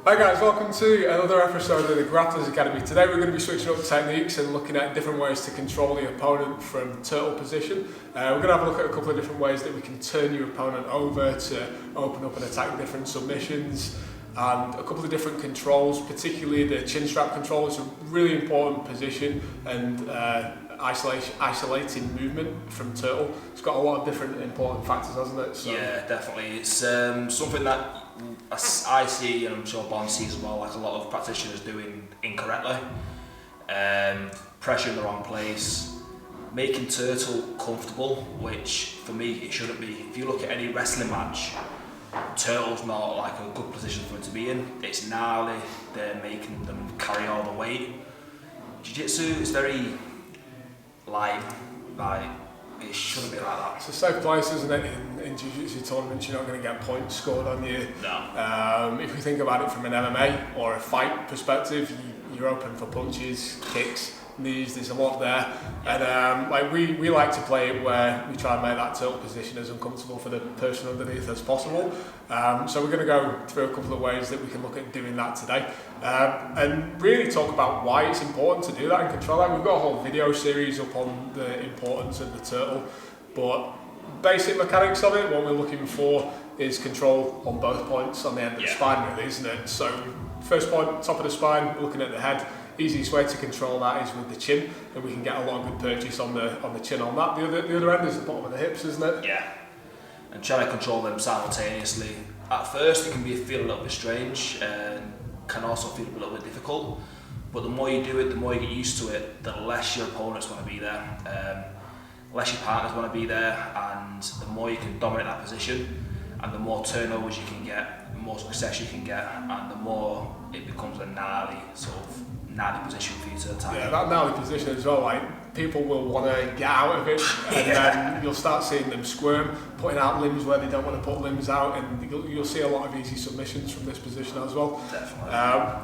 Hi guys, welcome to another episode of the Grapplers Academy. Today we're going to be switching up techniques and looking at different ways to control the opponent from turtle position. We're going to have a look at a couple of different ways that we can turn your opponent over to open up and attack different submissions, and a couple of different controls, particularly the chin strap control. Is a really important position and isolating movement from turtle. It's got a lot of different important factors, hasn't it? So. Yeah, definitely. It's something that I see, and I'm sure Bond sees as well, like a lot of practitioners doing incorrectly. Pressure in the wrong place, making turtle comfortable, which for me it shouldn't be. If you look at any wrestling match, turtle's not like a good position for it to be in. It's gnarly, they're making them carry all the weight. Jiu-jitsu is very light, it shouldn't be like that. It's a safe place, isn't it? In jiu-jitsu tournaments, you're not going to get points scored on you. No. If you think about it from an MMA or a fight perspective, you're open for punches, kicks, knees. There's a lot there, and like we like to play it where we try and make that turtle position as uncomfortable for the person underneath as possible. So we're going to go through a couple of ways that we can look at doing that today, and really talk about why it's important to do that and control that. We've got a whole video series up on the importance of the turtle, but basic mechanics of it, what we're looking for is control on both points on the end of the spine, really, isn't it? So first point, top of the spine, looking at the head. Easiest way to control that is with the chin, and we can get a lot of good purchase on the chin on that. The other end is the bottom of the hips, isn't it? Yeah. And trying to control them simultaneously. At first, it can feel a little bit strange and can also feel a little bit difficult. But the more you do it, the more you get used to it, the less your opponents want to be there, less your partners want to be there, and the more you can dominate that position, and the more turnovers you can get, the more success you can get, and the more it becomes a gnarly position for you to attack. Yeah, that gnarly position as well, like people will want to get out of it, and then you'll start seeing them squirm, putting out limbs where they don't want to put limbs out, and you'll see a lot of easy submissions from this position as well. Definitely.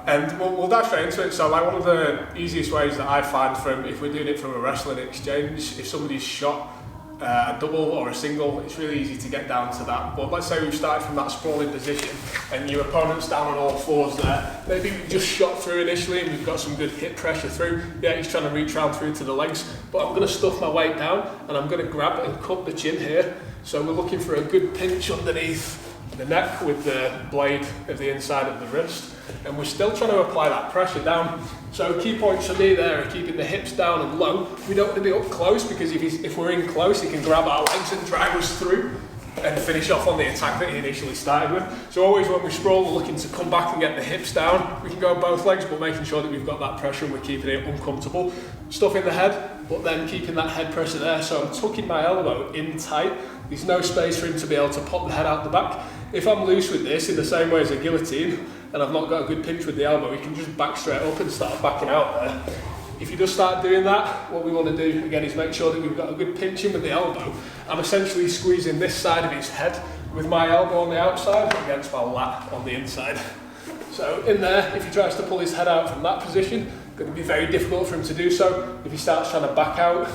And we'll dive straight into it. So like one of the easiest ways that I find from, if we're doing it from a wrestling exchange, if somebody's shot a double or a single, it's really easy to get down to that. But let's say we've started from that sprawling position and your opponent's down on all fours there. Maybe we just shot through initially and we've got some good hip pressure through. Yeah, he's trying to reach round through to the legs, but I'm going to stuff my weight down and I'm going to grab and cut the chin here. So we're looking for a good pinch underneath the neck with the blade of the inside of the wrist, and we're still trying to apply that pressure down. So key points for me there are keeping the hips down and low. We don't want to be up close, because if we're in close, he can grab our legs and drive us through and finish off on the attack that he initially started with. So always when we sprawl, we're looking to come back and get the hips down. We can go both legs, but making sure that we've got that pressure and we're keeping it uncomfortable. Stuffing the head, but then keeping that head pressure there. So I'm tucking my elbow in tight. There's no space for him to be able to pop the head out the back. If I'm loose with this, in the same way as a guillotine, and I've not got a good pinch with the elbow, we can just back straight up and start backing out there. If you just start doing that, what we want to do again is make sure that we've got a good pinch in with the elbow. I'm essentially squeezing this side of his head with my elbow on the outside against my lat on the inside. So in there, if he tries to pull his head out from that position, it's going to be very difficult for him to do so. If he starts trying to back out,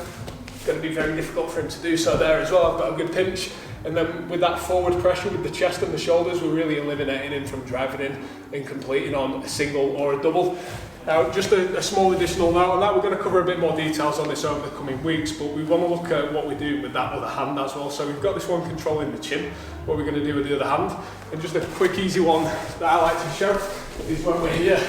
it's going to be very difficult for him to do so there as well. I've got a good pinch. And then with that forward pressure with the chest and the shoulders, we're really eliminating him from driving in and completing on a single or a double. Now, just a small additional note on that, we're going to cover a bit more details on this over the coming weeks, but we want to look at what we do with that other hand as well. So we've got this one controlling the chin, what we're going to do with the other hand. And just a quick, easy one that I like to show is when we're here,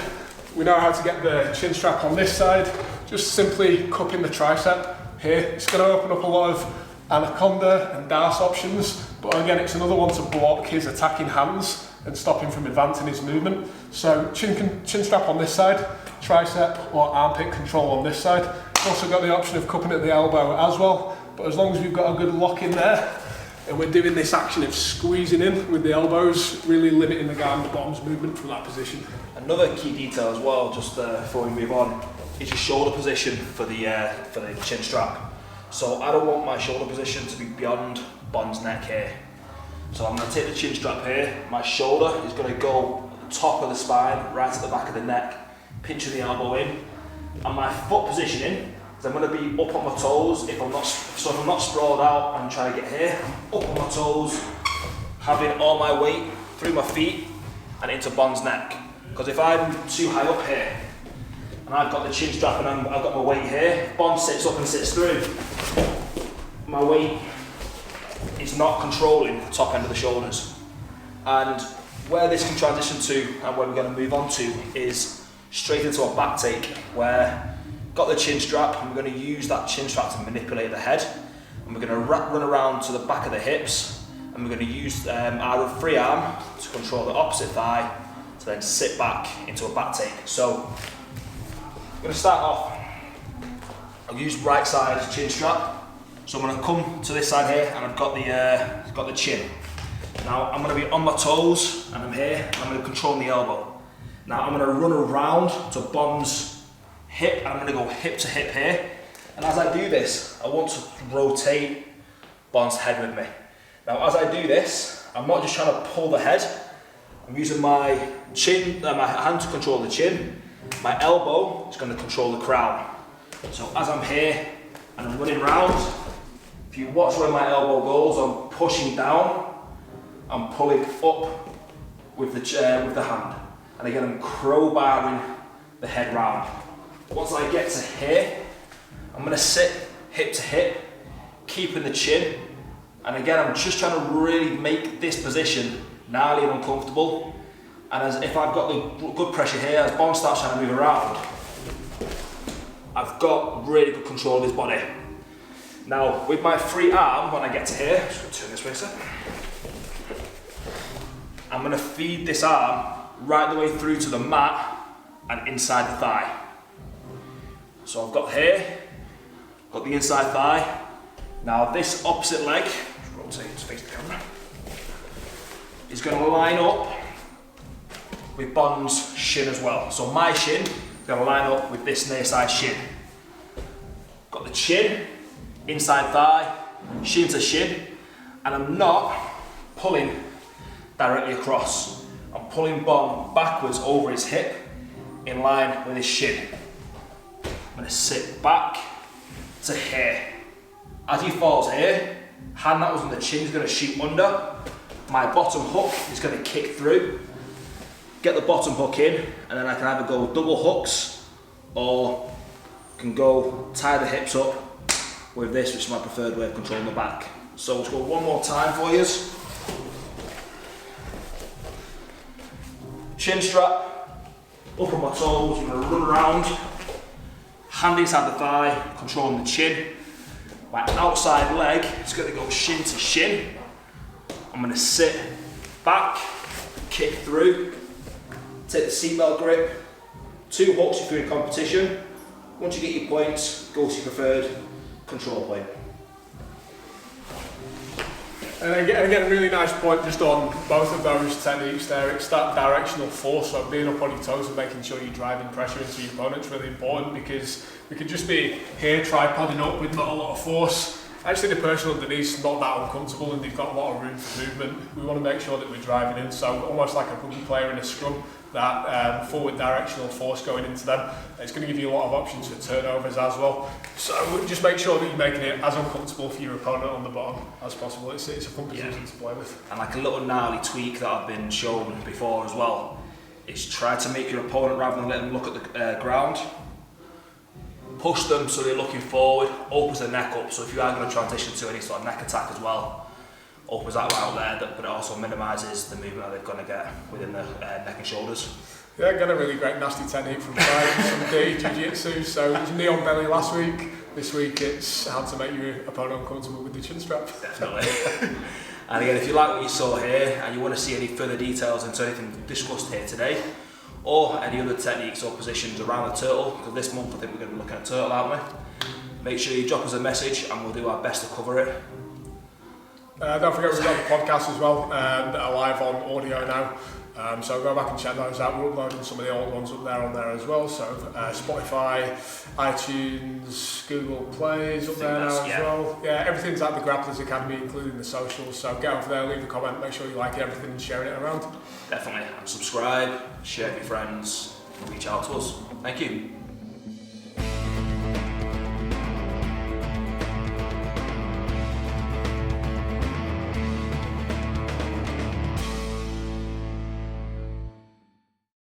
we know how to get the chin strap on this side, just simply cupping the tricep here. It's going to open up a lot of anaconda and darce options, but again, it's another one to block his attacking hands and stop him from advancing his movement. So chin strap on this side, tricep or armpit control on this side. We've also got the option of cupping at the elbow as well, but as long as we've got a good lock in there and we're doing this action of squeezing in with the elbows, really limiting the guy on the bottom's movement from that position. Another key detail as well, just before we move on, is your shoulder position for the chin strap. So I don't want my shoulder position to be beyond Bond's neck here. So I'm going to take the chin strap here, my shoulder is going to go at the top of the spine, right at the back of the neck, pinching the elbow in, and my foot positioning is I'm going to be up on my toes. If I'm not sprawled out and trying to get here, up on my toes, having all my weight through my feet and into Bond's neck. Because if I'm too high up here, and I've got the chin strap and I've got my weight here, Bond sits up and sits through, my weight is not controlling the top end of the shoulders. And where this can transition to, and where we're going to move on to, is straight into a back take, where got the chin strap, and we're going to use that chin strap to manipulate the head, and we're going to run around to the back of the hips, and we're going to use our free arm to control the opposite thigh, to then sit back into a back take. So I'm going to start off, I'll use right side chin strap. So I'm going to come to this side here, and I've got the chin. Now I'm going to be on my toes, and I'm here, and I'm going to control the elbow. Now I'm going to run around to Bond's hip, and I'm going to go hip to hip here. And as I do this, I want to rotate Bond's head with me. Now as I do this, I'm not just trying to pull the head, I'm using my chin, my hand to control the chin, my elbow is going to control the crown. So as I'm here, and I'm running round, if you watch where my elbow goes, I'm pushing down, I'm pulling up with the hand. And again, I'm crowbarring the head round. Once I get to here, I'm going to sit hip to hip, keeping the chin. And again, I'm just trying to really make this position gnarly and uncomfortable. And as if I've got the good pressure here, as Bond starts trying to move around, I've got really good control of his body. Now, with my free arm, when I get to here, just going to turn this way a sec. I'm going to feed this arm right the way through to the mat and inside the thigh. So I've got here, got the inside thigh. Now this opposite leg, rotate to face the camera, is going to line up with Bond's shin as well. So my shin is going to line up with this near side shin. Got the chin, inside thigh, shin to shin, and I'm not pulling directly across. I'm pulling Bond backwards over his hip in line with his shin. I'm going to sit back to here. As he falls here, hand that was on the chin is going to shoot under. My bottom hook is going to kick through. Get the bottom hook in, and then I can either go double hooks or can go tie the hips up with this, which is my preferred way of controlling the back. So let's go one more time for you. Chin strap, up on my toes, I'm going to run around, hand inside the thigh, controlling the chin. My outside leg is going to go shin to shin. I'm going to sit back, kick through, take the seatbelt grip, 2 hooks if you're in competition. Once you get your points, go to your preferred control point. And again, a really nice point just on both of those techniques there. It's that directional force, so being up on your toes and making sure you're driving pressure into your opponent is really important, because we could just be here tripoding up with not a lot of force. Actually, the person underneath is not that uncomfortable and they've got a lot of room for movement. We want to make sure that we're driving in, so almost like a rugby player in a scrum, that forward directional force going into them. It's going to give you a lot of options for turnovers as well. So just make sure that you're making it as uncomfortable for your opponent on the bottom as possible. It's a fun position to play with. And like a little gnarly tweak that I've been shown before as well, is try to make your opponent, rather than let them look at the ground, push them so they're looking forward, opens the neck up. So if you are going to transition to any sort of neck attack as well, opens that out there, but it also minimises the movement that they're going to get within the neck and shoulders. Yeah, got a really great nasty technique from Brian, some dirty jiu-jitsu. So it was knee on belly last week. This week it's how to make your opponent uncomfortable with the chin strap. Definitely. And again, if you like what you saw here and you want to see any further details into anything discussed here today, or any other techniques or positions around the turtle, because this month I think we're going to be looking at turtle, aren't we? Make sure you drop us a message and we'll do our best to cover it. Don't forget we've got the podcast as well, that are live on audio now. So go back and check those out. We're uploading some of the old ones up there on there as well. So Spotify, iTunes, Google Play is up there now as well. Yeah, everything's at the Grapplers Academy, including the socials. So get over there, leave a comment, make sure you like everything and sharing it around. Definitely. And subscribe, share with your friends, and reach out to us. Thank you.